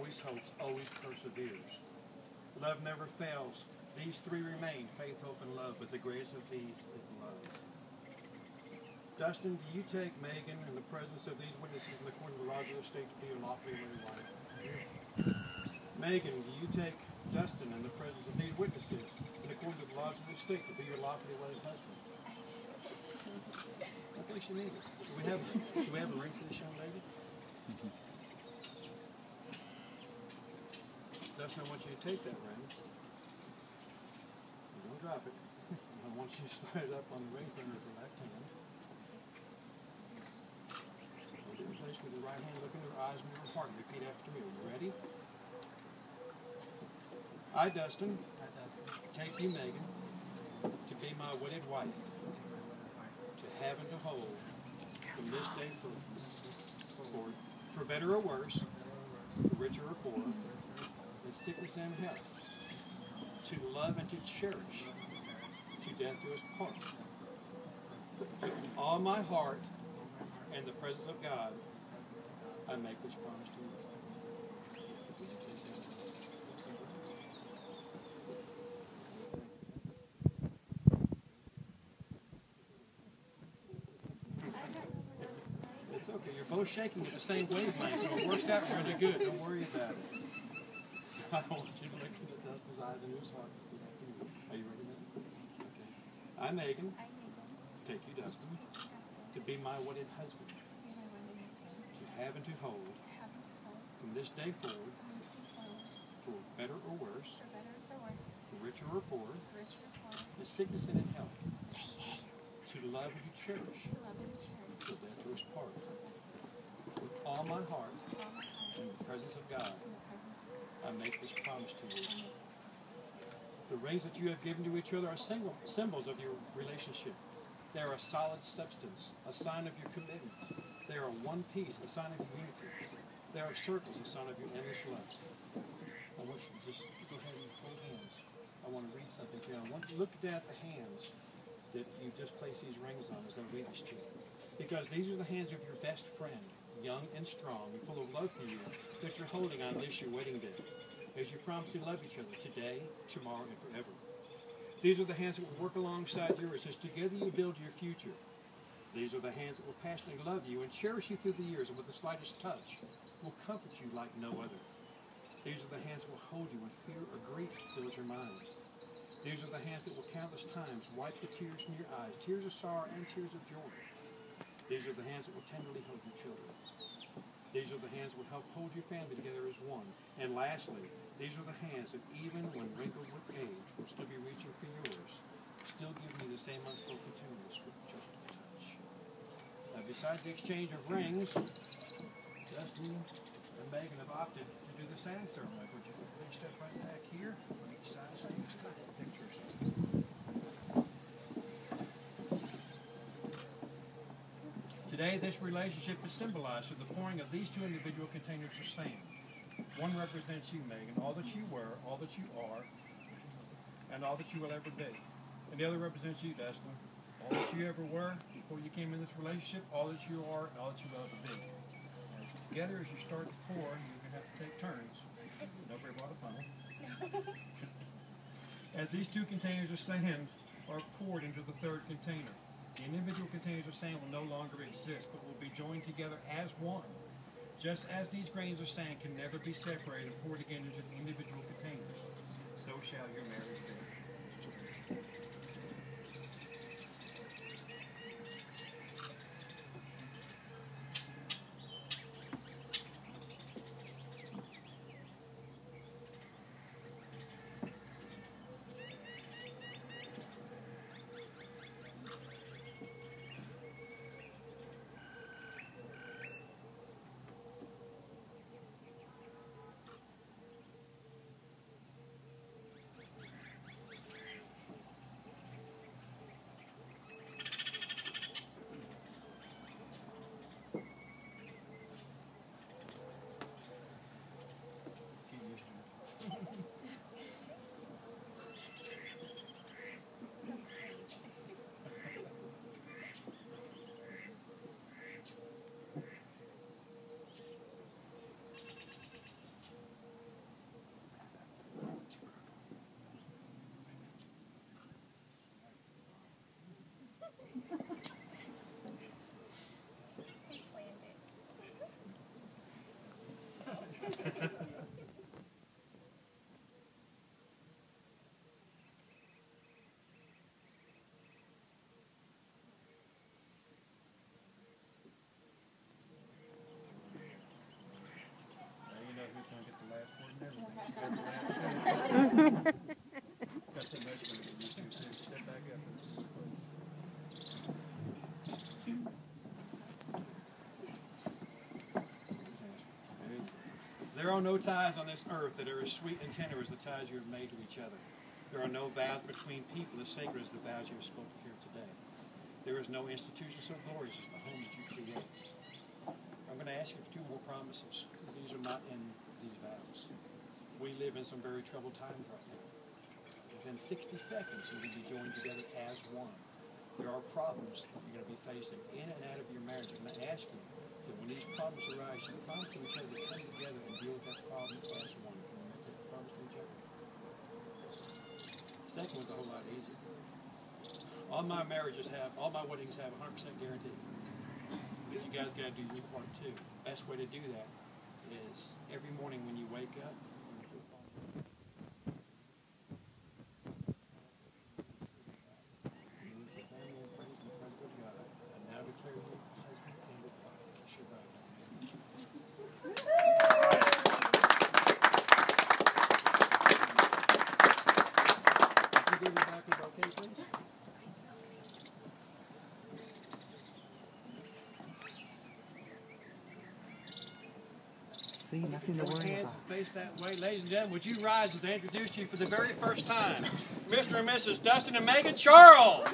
always hopes, always perseveres. Love never fails. These three remain, faith, hope, and love, but the greatest of these is love. Dustin, do you take Megan in the presence of these witnesses and according to the laws of the state to be your lawfully wedded wife? Megan, do you take Dustin in the presence of these witnesses and according to the laws of the state to be your lawfully wedded husband? I think she needs it. Do we have a ring for this young lady? Dustin, I want you to take that ring. Don't drop it. I want you to slide it up on the ring finger of your left hand. Hold it in place with your right hand. Look into her eyes and your heart. Repeat after me. Are you ready? I, Dustin, take you, Megan, to be my wedded wife, to have and to hold, from this day forward, for better or worse, for richer or poorer, in sickness and health, to love and to cherish, to death do us part. With all my heart and the presence of God, I make this promise to you. It's okay. You're both shaking at the same wavelength, so it works out really good. Don't worry about it. I want you to look into Dustin's eyes and his heart. Are you ready now? Okay. I, Megan, take you, Dustin, to be my wedded husband, to have and to hold, from this day forward, for better or worse, for richer or poorer, in sickness and in health, to love and to cherish, till death do us part. With all my heart, in the presence of God, I make this promise to you. The rings that you have given to each other are symbols of your relationship. They are a solid substance, a sign of your commitment. They are one piece, a sign of your unity. They are circles, a sign of your endless love. I want you to just go ahead and hold hands. I want to read something to you. I want you to look at the hands that you just placed these rings on as I read this to you. Because these are the hands of your best friend, young and strong and full of love for you, that you're holding on this your wedding day, as you promise to love each other today, tomorrow, and forever. These are the hands that will work alongside yours as together you build your future. These are the hands that will passionately love you and cherish you through the years, and with the slightest touch will comfort you like no other. These are the hands that will hold you when fear or grief fills your mind. These are the hands that will countless times wipe the tears from your eyes, tears of sorrow and tears of joy. These are the hands that will tenderly hold your children. These are the hands that will help hold your family together as one. And lastly, these are the hands that even when wrinkled with age will still be reaching for yours, still giving you the same unspoken tenderness with just a touch. Now, besides the exchange of rings, Dustin and Megan have opted to do the sand ceremony. Would you please step right back here on each side so you can take pictures? Today, this relationship is symbolized through the pouring of these two individual containers of sand. One represents you, Megan, all that you were, all that you are, and all that you will ever be. And the other represents you, Dustin, all that you ever were before you came in this relationship, all that you are, and all that you will ever be. As you, together, as you start to pour, you're going to have to take turns. Nobody brought a funnel. As these two containers of sand are poured into the third container, the individual containers of sand will no longer exist, but will be joined together as one. Just as these grains of sand can never be separated and poured again into the individual containers, so shall your marriage be. There are no ties on this earth that are as sweet and tender as the ties you have made to each other. There are no vows between people as sacred as the vows you have spoken here today. There is no institution so glorious as the home that you create. I'm going to ask you for 2 more promises. These are not in these vows. We live in some very troubled times right now. Within 60 seconds, you will be joined together as one. There are problems that you're going to be facing in and out of your marriage. I'm going to ask you that when these problems arise, you promise to each other to come together and deal with that problem as one. Can you make that promise to each other? Second one's a whole lot easier. All my weddings have 100% guarantee. But you guys got to do your part too. Best way to do that is every morning when you wake up, Nothing to worry hands about. and face that way. Ladies and gentlemen, would you rise as I introduce you for the very first time, Mr. and Mrs. Dustin and Megan Charles?